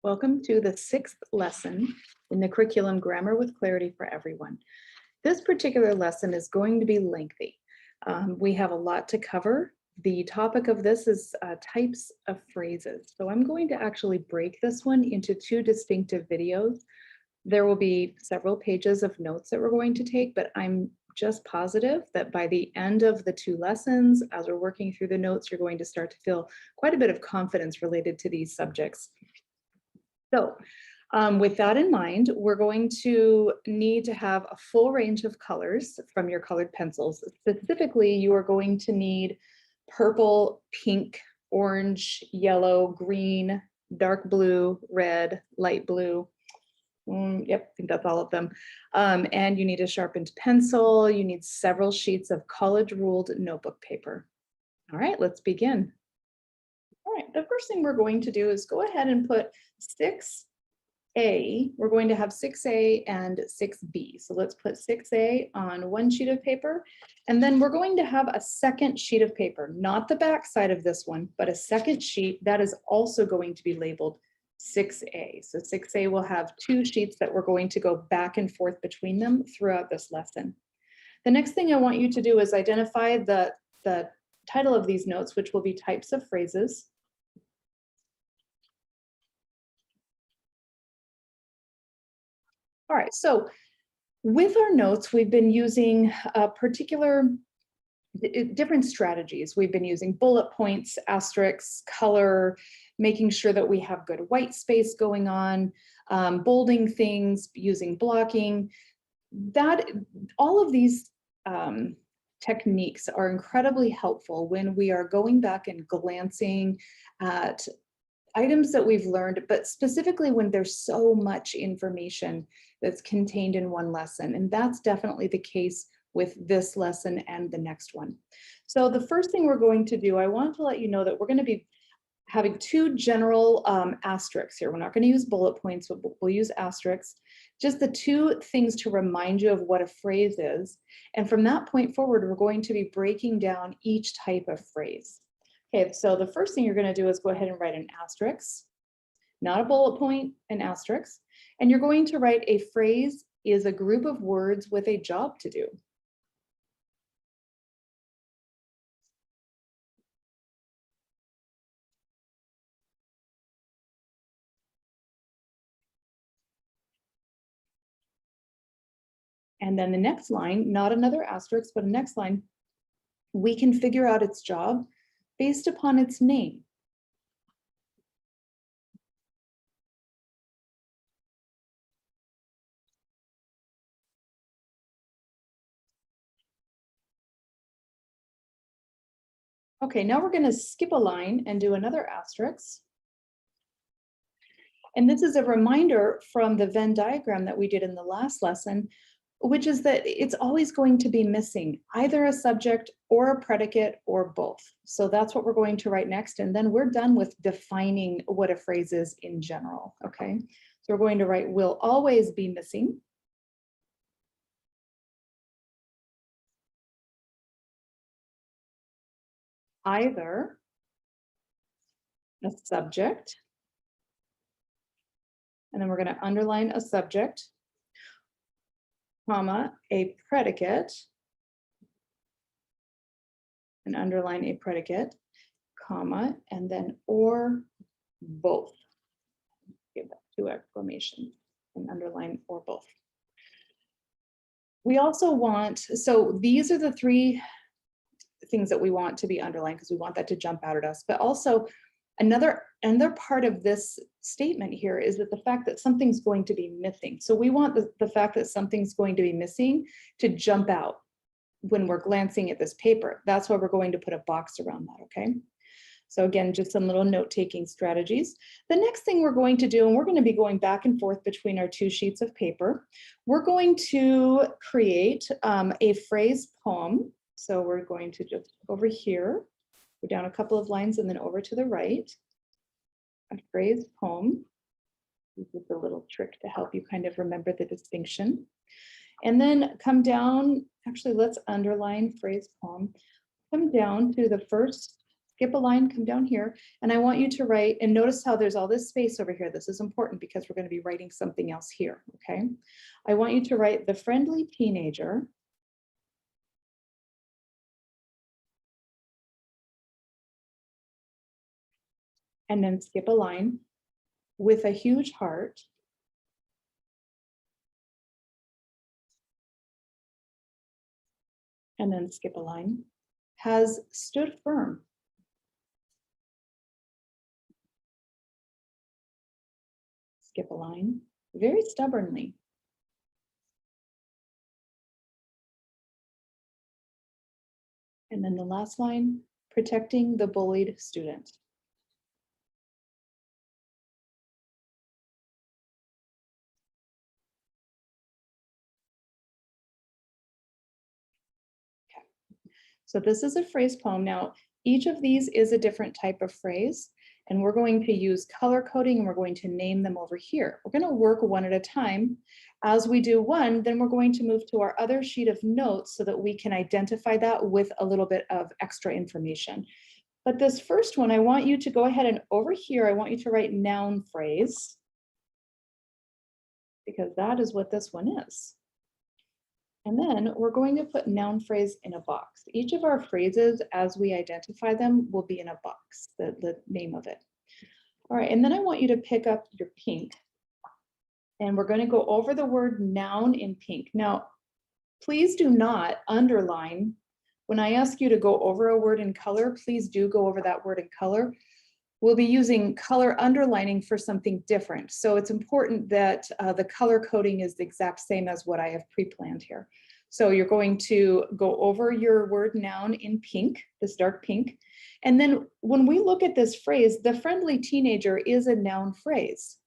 Welcome to the sixth lesson in the curriculum Grammar with Clarity for Everyone. This particular lesson is going to be lengthy. We have a lot to cover. The topic of this is types of phrases. So I'm going to actually break this one into two distinctive videos. There will be several pages of notes that we're going to take, but I'm just positive that by the end of the two lessons, as we're working through the notes, you're going to start to feel quite a bit of confidence related to these subjects. So with that in mind, we're going to need to have a full range of colors from your colored pencils. Specifically, you are going to need purple, pink, orange, yellow, green, dark blue, red, light blue. Yep, I think that's all of them. And you need a sharpened pencil. You need several sheets of college-ruled notebook paper. All right, let's begin. All right, the first thing we're going to do is go ahead and put 6A. We're going to have 6A and 6B. So let's put 6A on one sheet of paper. And then we're going to have a second sheet of paper, not the back side of this one, but a second sheet that is also going to be labeled 6A. So 6A will have two sheets that we're going to go back and forth between them throughout this lesson. The next thing I want you to do is identify the title of these notes, which will be types of phrases. All right, so with our notes, we've been using different strategies. We've been using bullet points, asterisks, color, making sure that we have good white space going on, bolding things, using blocking. All of these techniques are incredibly helpful when we are going back and glancing at items that we've learned, but specifically when there's so much information that's contained in one lesson. And that's definitely the case with this lesson and the next one. So the first thing we're going to do, I want to let you know that we're going to be having two general asterisks here. We're not going to use bullet points, but we'll use asterisks. Just the two things to remind you of what a phrase is. And from that point forward, we're going to be breaking down each type of phrase. Okay, so the first thing you're going to do is go ahead and write an asterisk, not a bullet point, an asterisk. And you're going to write a phrase is a group of words with a job to do. And then the next line, not another asterisk, but the next line, we can figure out its job based upon its name. Okay, now we're going to skip a line and do another asterisk. And this is a reminder from the Venn diagram that we did in the last lesson, which is that it's always going to be missing either a subject or a predicate or both. So that's what we're going to write next. And then we're done with defining what a phrase is in general, okay? So we're going to write will always be missing. Either a subject, and then we're going to underline a subject, comma, a predicate, and underline a predicate, comma, and then or both. Give that two exclamations and underline or both. We also want, so these are the three things that we want to be underlined because we want that to jump out at us. But also another part of this statement here is that the fact that something's going to be missing. So we want the fact that something's going to be missing to jump out when we're glancing at this paper. That's why we're going to put a box around that, okay? So again, just some little note-taking strategies. The next thing we're going to do, and we're going to be going back and forth between our two sheets of paper, we're going to create a phrase poem. So we're going to just over here, go down a couple of lines and then over to the right, a phrase poem. This is a little trick to help you kind of remember the distinction. And then come down, actually let's underline phrase poem, come down to the first skip a line, come down here, and I want you to write, and notice how there's all this space over here. This is important because we're going to be writing something else here, okay? I want you to write the friendly teenager and then skip a line with a huge heart and then skip a line, has stood firm. Skip a line, very stubbornly. And then the last line, protecting the bullied student. Okay. So this is a phrase poem. Now, each of these is a different type of phrase, and we're going to use color coding and we're going to name them over here. We're going to work one at a time. As we do one, then we're going to move to our other sheet of notes so that we can identify that with a little bit of extra information. But this first one, I want you to go ahead and over here, I want you to write noun phrase, because that is what this one is. And then we're going to put noun phrase in a box. Each of our phrases, as we identify them, will be in a box, the name of it. All right, and then I want you to pick up your pink, and we're going to go over the word noun in pink. Now, please do not underline. When I ask you to go over a word in color, please do go over that word in color. We'll be using color underlining for something different. So it's important that the color coding is the exact same as what I have pre-planned here. So you're going to go over your word noun in pink, this dark pink. And then when we look at this phrase, the friendly teenager is a noun phrase.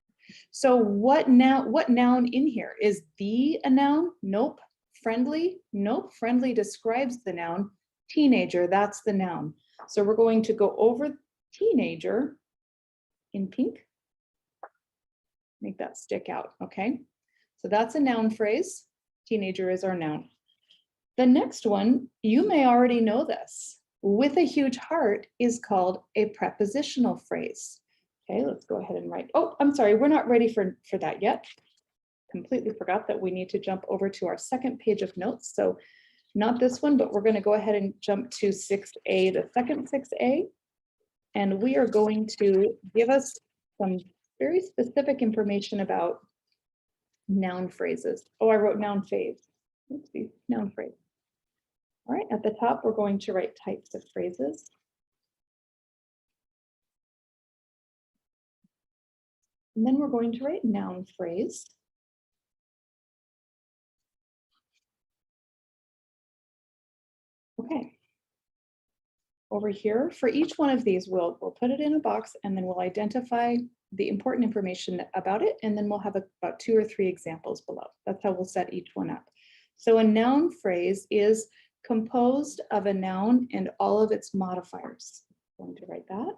So what noun in here? Is the a noun? Nope. Friendly? Nope. Friendly describes the noun. Teenager, that's the noun. So we're going to go over teenager in pink. Make that stick out, okay? So that's a noun phrase. Teenager is our noun. The next one, you may already know this. With a huge heart is called a prepositional phrase. Okay, let's go ahead and write. Oh, I'm sorry, we're not ready for that yet. Completely forgot that we need to jump over to our second page of notes. So not this one, but we're going to go ahead and jump to 6A, the second 6A. And we are going to give us some very specific information about noun phrases. Oh, I wrote noun phase. Oopsie, noun phrase. All right, at the top, we're going to write types of phrases. And then we're going to write noun phrase. Okay. Over here, for each one of these, we'll put it in a box and then we'll identify the important information about it. And then we'll have about 2 or 3 examples below. That's how we'll set each one up. So a noun phrase is composed of a noun and all of its modifiers. I'm going to write that.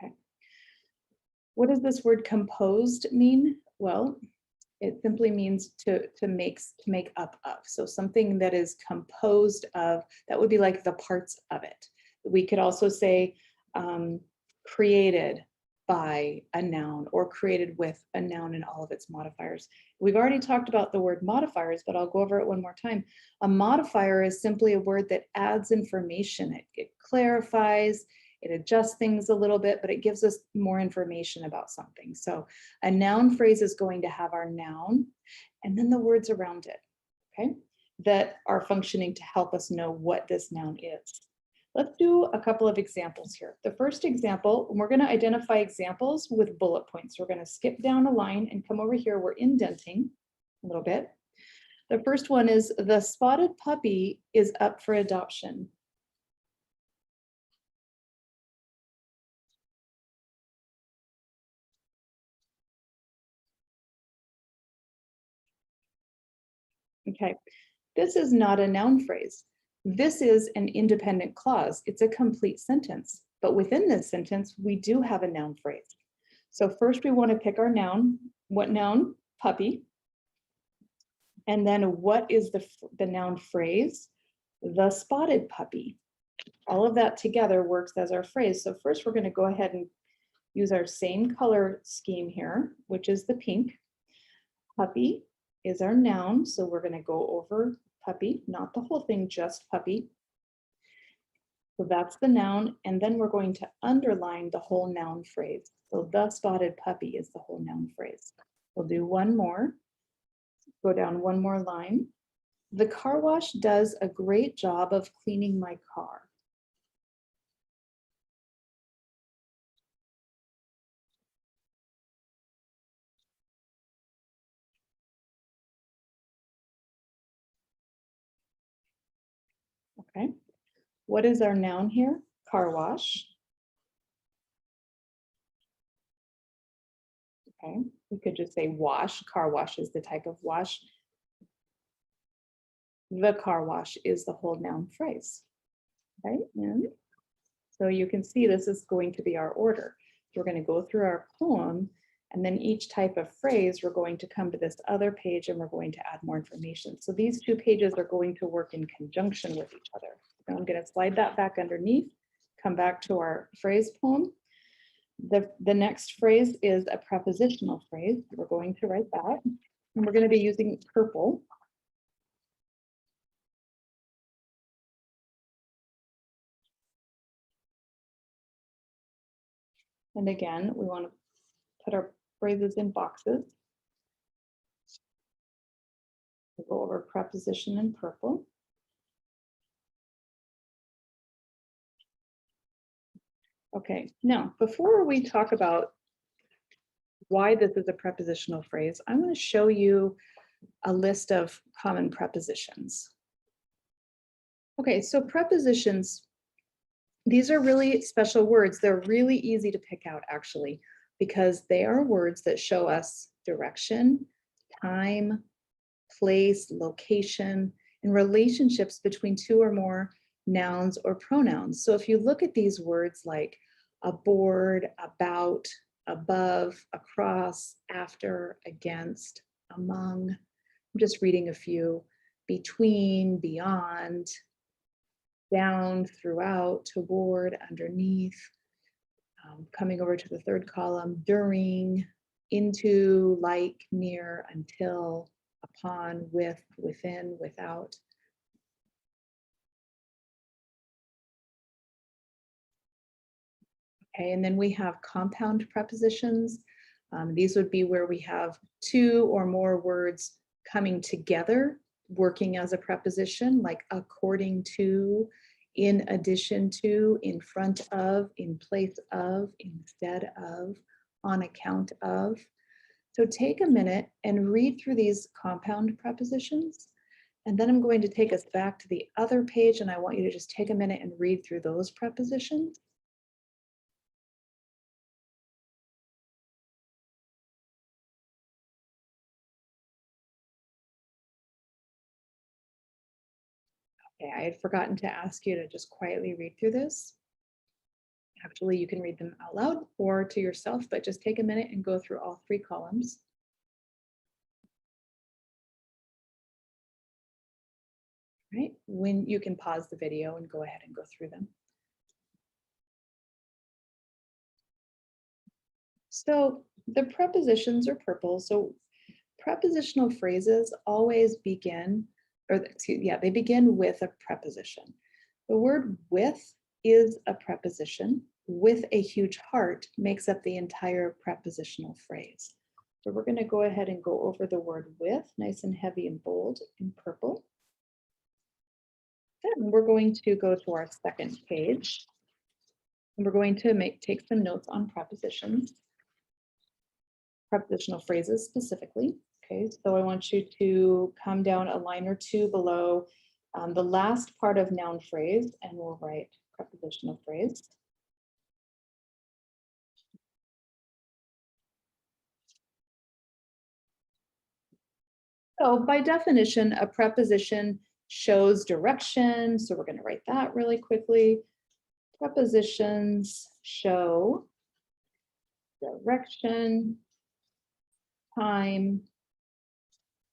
Okay. What does this word composed mean? Well, it simply means to make up of. So something that is composed of, that would be like the parts of it. We could also say created by a noun or created with a noun and all of its modifiers. We've already talked about the word modifiers, but I'll go over it one more time. A modifier is simply a word that adds information. It clarifies, it adjusts things a little bit, but it gives us more information about something. So a noun phrase is going to have our noun and then the words around it, okay, that are functioning to help us know what this noun is. Let's do a couple of examples here. The first example, we're going to identify examples with bullet points. We're going to skip down a line and come over here. We're indenting a little bit. The first one is the spotted puppy is up for adoption. Okay, this is not a noun phrase. This is an independent clause. It's a complete sentence, but within this sentence, we do have a noun phrase. So first we want to pick our noun. What noun? Puppy. And then what is the noun phrase? The spotted puppy. All of that together works as our phrase. So first we're going to go ahead and use our same color scheme here, which is the pink. Puppy is our noun. So we're going to go over puppy, not the whole thing, just puppy. So that's the noun. And then we're going to underline the whole noun phrase. So the spotted puppy is the whole noun phrase. We'll do one more. Go down one more line. The car wash does a great job of cleaning my car. Okay. What is our noun here? Car wash. Okay. We could just say wash. Car wash is the type of wash. The car wash is the whole noun phrase. Okay. And so you can see this is going to be our order. So we're going to go through our poem, and then each type of phrase, we're going to come to this other page and we're going to add more information. So these two pages are going to work in conjunction with each other. Now I'm going to slide that back underneath, come back to our phrase poem. The next phrase is a prepositional phrase. We're going to write that, and we're going to be using purple. And again, we want to put our phrases in boxes. We'll go over preposition in purple. Okay, now before we talk about why this is a prepositional phrase, I'm going to show you a list of common prepositions. Okay, so prepositions, these are really special words. They're really easy to pick out actually, because they are words that show us direction, time, place, location, and relationships between two or more nouns or pronouns. So if you look at these words like aboard, about, above, across, after, against, among, I'm just reading a few, between, beyond, down, throughout, toward, underneath, coming over to the third column, during, into, like, near, until, upon, with, within, without. Okay, and then we have compound prepositions. These would be where we have two or more words coming together, working as a preposition, like according to, in addition to, in front of, in place of, instead of, on account of. So take a minute and read through these compound prepositions. And then I'm going to take us back to the other page, and I want you to just take a minute and read through those prepositions. Okay, I had forgotten to ask you to just quietly read through this. Actually, you can read them out loud or to yourself, but just take a minute and go through all three columns. Right, when you can pause the video and go ahead and go through them. So the prepositions are purple. So prepositional phrases always begin, or excuse, yeah, they begin with a preposition. The word with is a preposition. With a huge heart makes up the entire prepositional phrase. So we're going to go ahead and go over the word with, nice and heavy and bold in purple. Then we're going to go to our second page. And we're going to take some notes on prepositions, prepositional phrases specifically. Okay, so I want you to come down a line or two below the last part of noun phrase, and we'll write prepositional phrase. So by definition, a preposition shows direction. So we're going to write that really quickly. Prepositions show direction, time,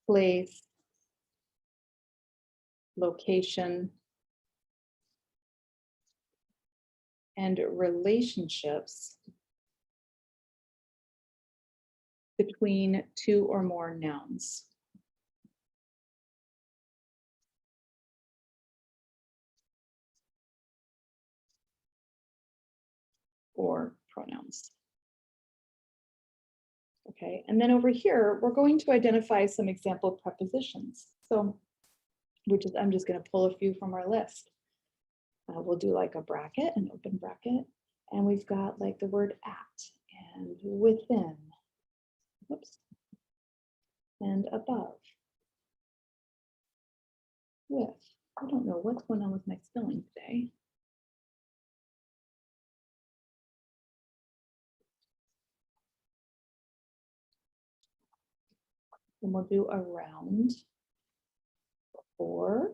place, location, and relationships between two or more nouns. Or pronouns. Okay, and then over here, we're going to identify some example prepositions. So, I'm just going to pull a few from our list. We'll do like a bracket, an open bracket, and we've got like the word at and within, whoops, and above, with. I don't know what's going on with my spelling today. And we'll do around, for,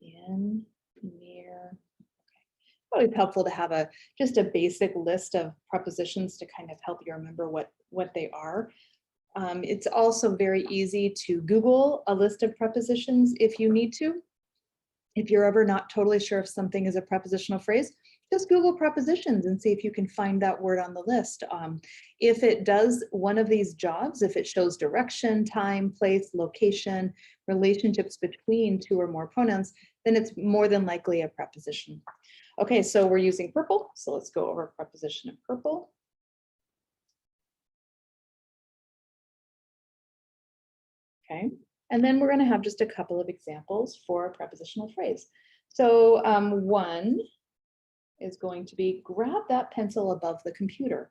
in, near. Always helpful to have just a basic list of prepositions to kind of help you remember what they are. It's also very easy to Google a list of prepositions if you need to. If you're ever not totally sure if something is a prepositional phrase, just Google prepositions and see if you can find that word on the list. If it does one of these jobs, if it shows direction, time, place, location, relationships between two or more pronouns, then it's more than likely a preposition. Okay, so we're using purple. So let's go over preposition of purple. Okay, and then we're going to have just a couple of examples for a prepositional phrase. So one is going to be grab that pencil above the computer.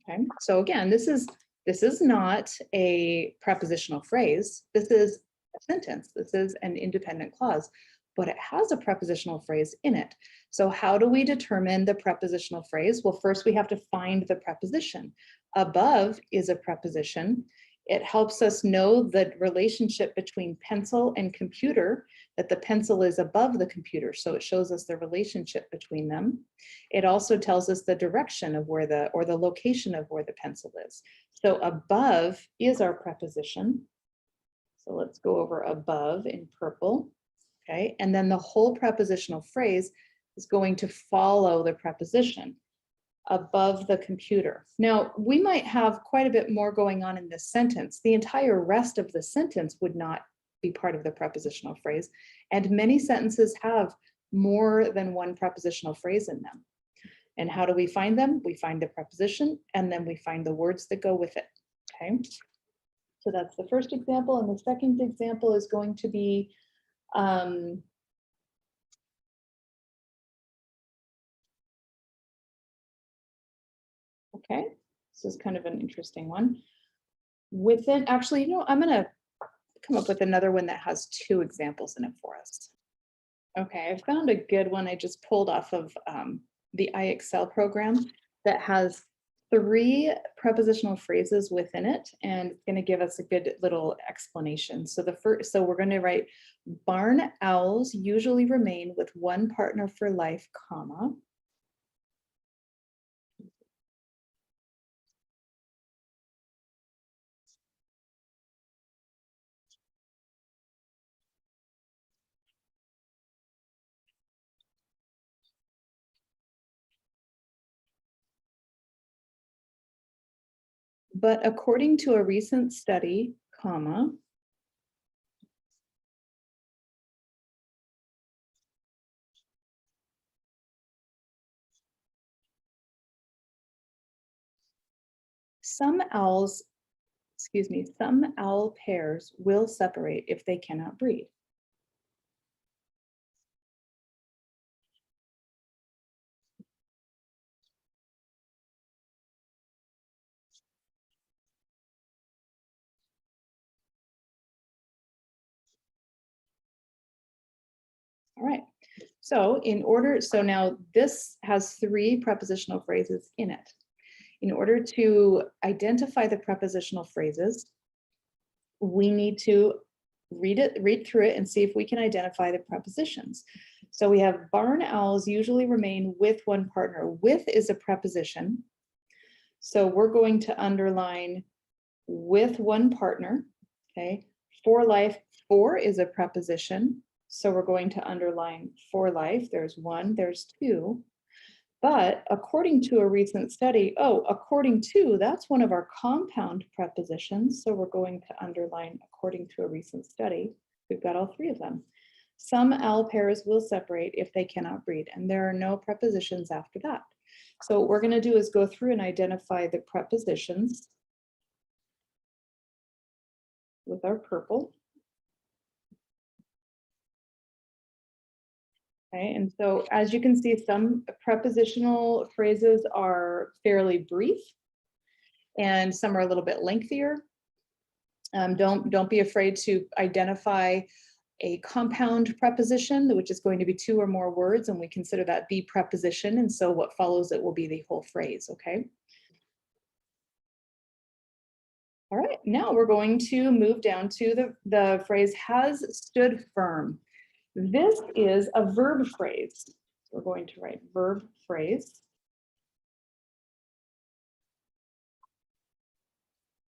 Okay, so again, this is not a prepositional phrase. This is a sentence. This is an independent clause, but it has a prepositional phrase in it. So how do we determine the prepositional phrase? Well, first we have to find the preposition. Above is a preposition. It helps us know the relationship between pencil and computer, that the pencil is above the computer. So it shows us the relationship between them. It also tells us the direction of where the location of where the pencil is. So above is our preposition. So let's go over above in purple. Okay, and then the whole prepositional phrase is going to follow the preposition above the computer. Now, we might have quite a bit more going on in this sentence. The entire rest of the sentence would not be part of the prepositional phrase, and many sentences have more than one prepositional phrase in them. And how do we find them? We find the preposition, and then we find the words that go with it. Okay, so that's the first example, and the second example is going to be okay, this is kind of an interesting one. Within, actually, you know, I'm going to come up with another one that has two examples in it for us. Okay, I found a good one I just pulled off of the iExcel program that has 3 prepositional phrases within it, and it's going to give us a good little explanation. So we're going to write, barn owls usually remain with one partner for life, comma. But according to a recent study, comma, some owl pairs will separate if they cannot breed. All right, so now this has 3 prepositional phrases in it. In order to identify the prepositional phrases, we need to read through it and see if we can identify the prepositions. So we have barn owls usually remain with one partner. With is a preposition. So we're going to underline with one partner, okay? For life, for is a preposition. So we're going to underline for life. There's one, there's two. But according to a recent study, according to, that's one of our compound prepositions. So we're going to underline according to a recent study. We've got all three of them. Some owl pairs will separate if they cannot breed, and there are no prepositions after that. So what we're going to do is go through and identify the prepositions with our purple. Okay, and so as you can see, some prepositional phrases are fairly brief and some are a little bit lengthier. Don't be afraid to identify a compound preposition, which is going to be two or more words, and we consider that the preposition, and so what follows it will be the whole phrase, okay? All right, now we're going to move down to the phrase has stood firm. This is a verb phrase. We're going to write verb phrase.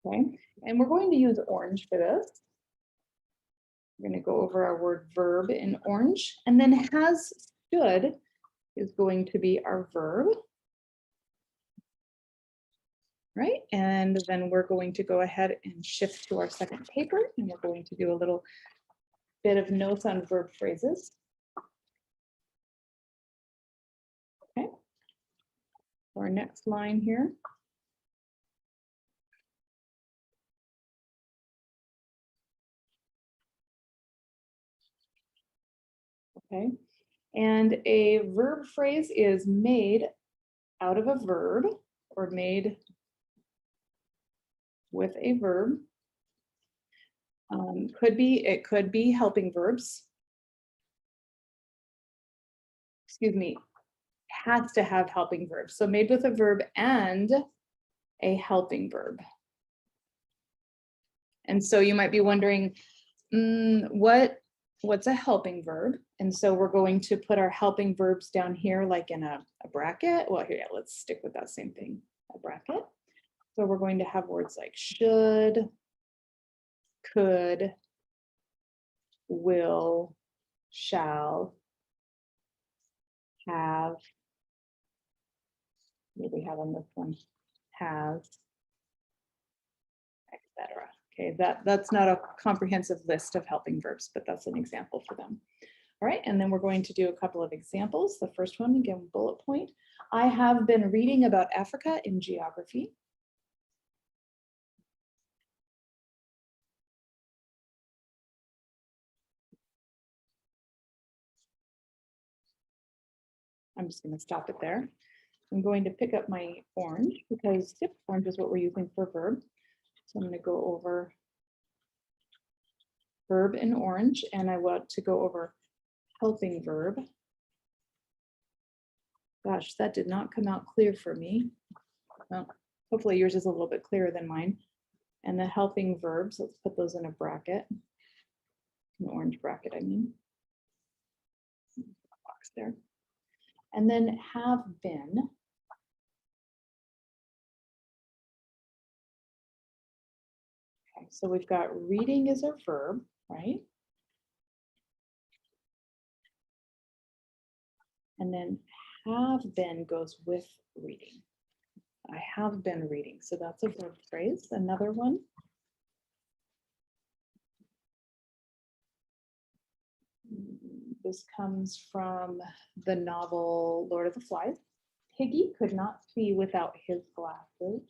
Okay, and we're going to use orange for this. We're going to go over our word verb in orange, and then has stood is going to be our verb. Right, and then we're going to go ahead and shift to our second paper, and we're going to do a little bit of notes on verb phrases. Okay, our next line here. Okay, and a verb phrase is made out of a verb or made with a verb. It could be helping verbs. Excuse me, has to have helping verbs. So made with a verb and a helping verb. And so you might be wondering, what's a helping verb? And so we're going to put our helping verbs down here, like in a bracket. Well, here, let's stick with that same thing, a bracket. So we're going to have words like should, could, will, shall, have. What do we have on this one? Has, etc. Okay, that's not a comprehensive list of helping verbs, but that's an example for them. All right, and then we're going to do a couple of examples. The first one, again, bullet point. I have been reading about Africa in geography. I'm just going to stop it there. I'm going to pick up my orange because orange is what we're using for verb. So I'm going to go over verb in orange, and I want to go over helping verb. Gosh, that did not come out clear for me. Well, hopefully yours is a little bit clearer than mine. And the helping verbs, let's put those in a bracket. An orange bracket, I mean. Box there. And then have been. Okay, so we've got reading as our verb, right? And then have been goes with reading. I have been reading, so that's a verb phrase. Another one. This comes from the novel Lord of the Flies. Piggy could not see without his glasses.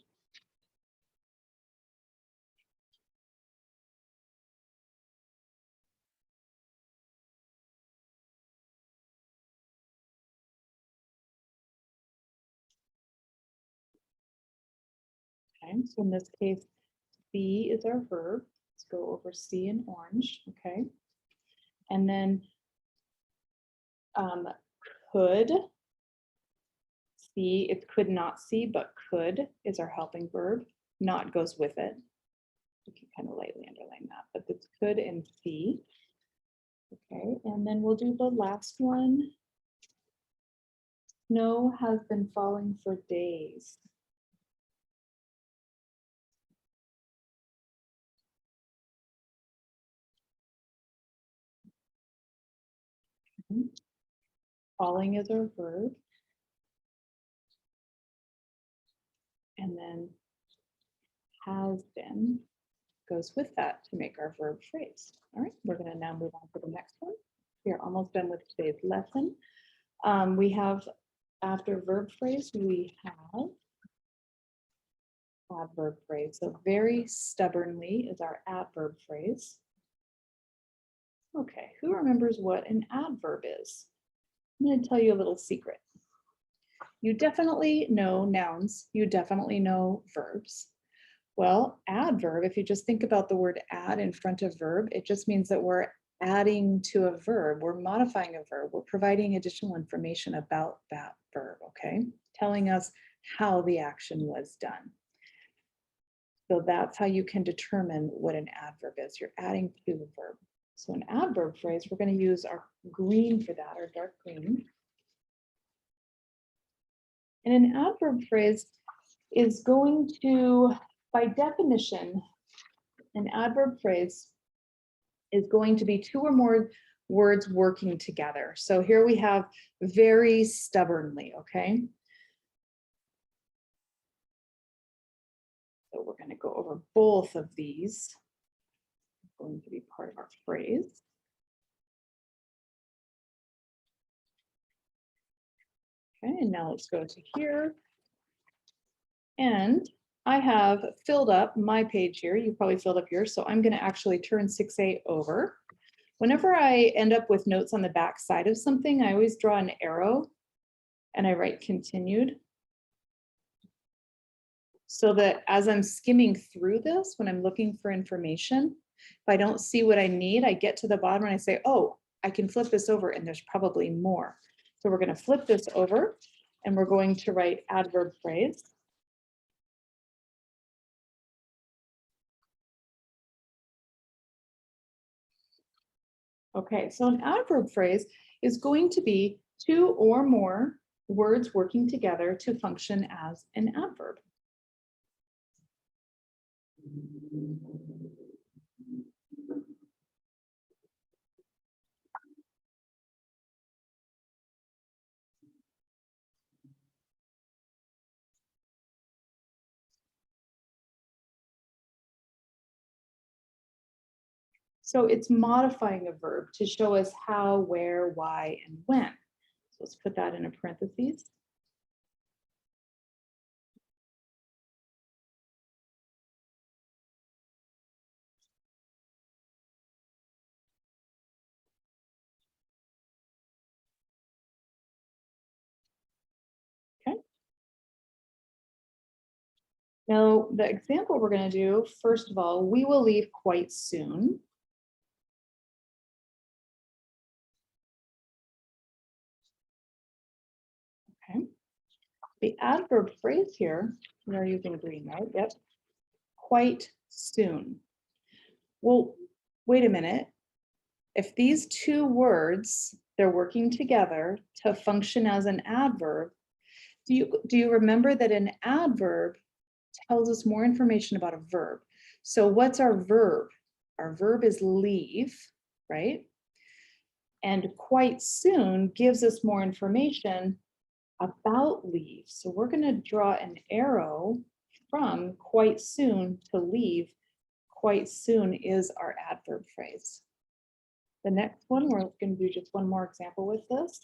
Okay, so in this case, see is our verb. Let's go over see in orange, okay? And then could see, it could not see, but could is our helping verb. Not goes with it. You can kind of lightly underline that, but it's could and see. Okay, and then we'll do the last one. Snow has been falling for days. Falling is our verb. And then has been goes with that to make our verb phrase. All right, we're going to now move on to the next one. We are almost done with today's lesson. We have, after verb phrase, we have adverb phrase. So very stubbornly is our adverb phrase. Okay, who remembers what an adverb is? I'm going to tell you a little secret. You definitely know nouns. You definitely know verbs. Well, adverb, if you just think about the word add in front of verb, it just means that we're adding to a verb. We're modifying a verb. We're providing additional information about that verb, okay? Telling us how the action was done. So that's how you can determine what an adverb is. You're adding to the verb. So an adverb phrase, we're going to use our green for that, our dark green. And an adverb phrase is going to, by definition, an adverb phrase is going to be two or more words working together. So here we have very stubbornly, okay? So we're going to go over both of these. Going to be part of our phrase. Okay, and now let's go to here. And I have filled up my page here. You probably filled up yours. So I'm going to actually turn 6A over. Whenever I end up with notes on the back side of something, I always draw an arrow and I write continued. So that as I'm skimming through this, when I'm looking for information, if I don't see what I need, I get to the bottom and I say, oh, I can flip this over and there's probably more. So we're going to flip this over and we're going to write adverb phrase. Okay, so an adverb phrase is going to be two or more words working together to function as an adverb. So it's modifying a verb to show us how, where, why, and when. So let's put that in a parentheses. Okay. Now, the example we're going to do, first of all, we will leave quite soon. Okay. The adverb phrase here, we are using green, right? Yep. Quite soon. Well, wait a minute. If these two words, they're working together to function as an adverb, do you remember that an adverb tells us more information about a verb? So what's our verb? Our verb is leave, right? And quite soon gives us more information about leave. So we're going to draw an arrow from quite soon to leave. Quite soon is our adverb phrase. The next one, we're going to do just one more example with this.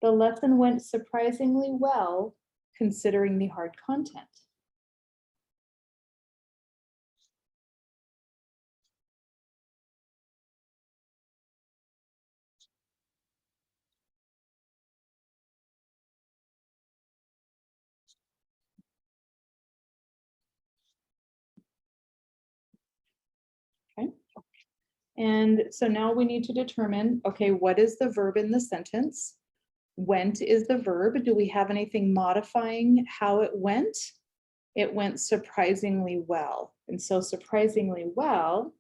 The lesson went surprisingly well considering the hard content. Okay. And so now we need to determine, okay, what is the verb in the sentence? Went is the verb. Do we have anything modifying how it went? It went surprisingly well. And so surprisingly well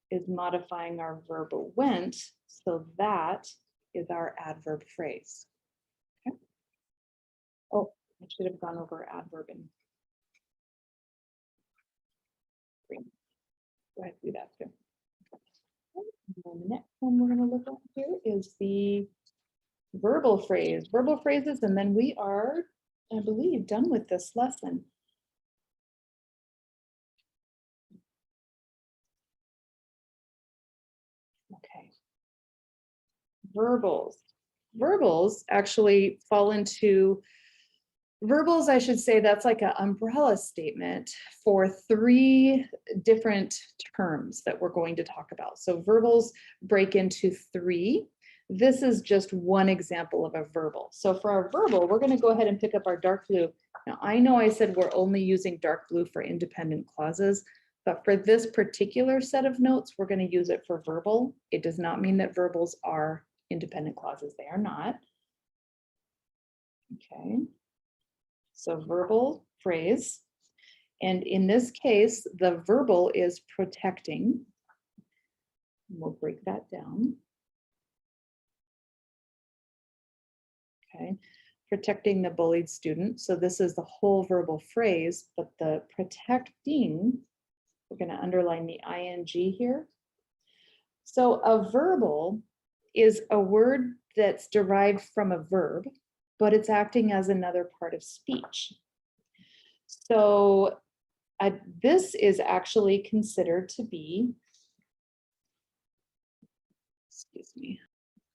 is modifying our verb went. So that is our adverb phrase. Okay. Oh, I should have gone over adverbing. Go ahead and do that too. And then the next one we're going to look at here is the verbal phrase, verbal phrases, and then we are, I believe, done with this lesson. Okay. Verbals. Verbals actually fall into, verbals, I should say, that's like an umbrella statement for 3 different terms that we're going to talk about. So verbals break into 3. This is just one example of a verbal. So for our verbal, we're going to go ahead and pick up our dark blue. Now, I know I said we're only using dark blue for independent clauses, but for this particular set of notes, we're going to use it for verbal. It does not mean that verbals are independent clauses. They are not. Okay. So verbal phrase. And in this case, the verbal is protecting. We'll break that down. Okay. Protecting the bullied student. So this is the whole verbal phrase, but the protecting, we're going to underline the ing here. So a verbal is a word that's derived from a verb, but it's acting as another part of speech. So this is actually considered to be, excuse me.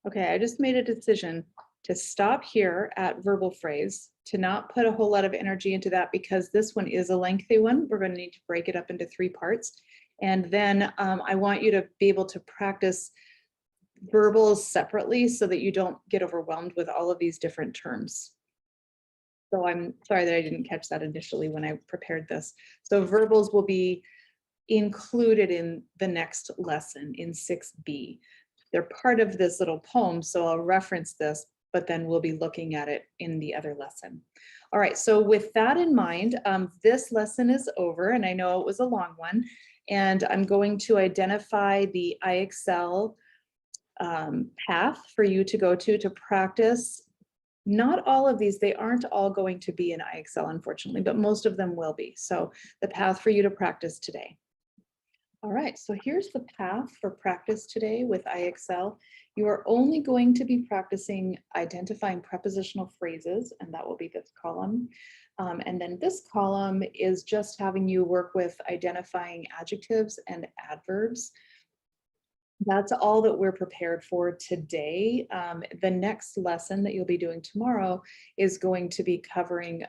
Okay, I just made a decision to stop here at verbal phrase, to not put a whole lot of energy into that because this one is a lengthy one. We're going to need to break it up into 3 parts. And then I want you to be able to practice verbals separately so that you don't get overwhelmed with all of these different terms. So I'm sorry that I didn't catch that initially when I prepared this. So verbals will be included in the next lesson in 6B. They're part of this little poem, so I'll reference this, but then we'll be looking at it in the other lesson. All right, so with that in mind, this lesson is over, and I know it was a long one, and I'm going to identify the IXL path for you to go to practice. Not all of these, they aren't all going to be in IXL, unfortunately, but most of them will be. So the path for you to practice today. All right, so here's the path for practice today with IXL. You are only going to be practicing identifying prepositional phrases, and that will be this column. And then this column is just having you work with identifying adjectives and adverbs. That's all that we're prepared for today. The next lesson that you'll be doing tomorrow is going to be covering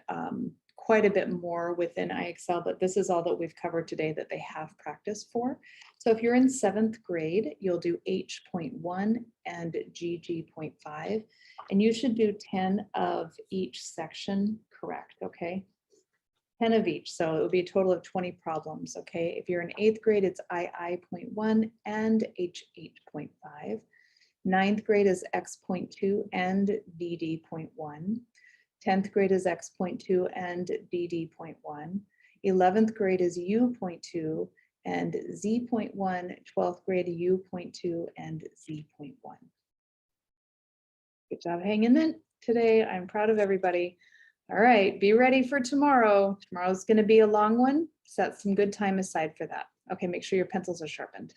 quite a bit more within IXL, but this is all that we've covered today that they have practice for. So if you're in 7th grade, you'll do H.1 and GG.5, and you should do 10 of each section correct, okay? 10 of each, so it would be a total of 20 problems, okay? If you're in 8th grade, it's II.1 and H8.5. 9th grade is X.2 and DD.1. 10th grade is X.2 and DD.1. 11th grade is U.2 and Z.1. 12th grade U.2 and Z.1. Good job hanging in today. I'm proud of everybody. All right, be ready for tomorrow. Tomorrow's going to be a long one. Set some good time aside for that. Okay, make sure your pencils are sharpened.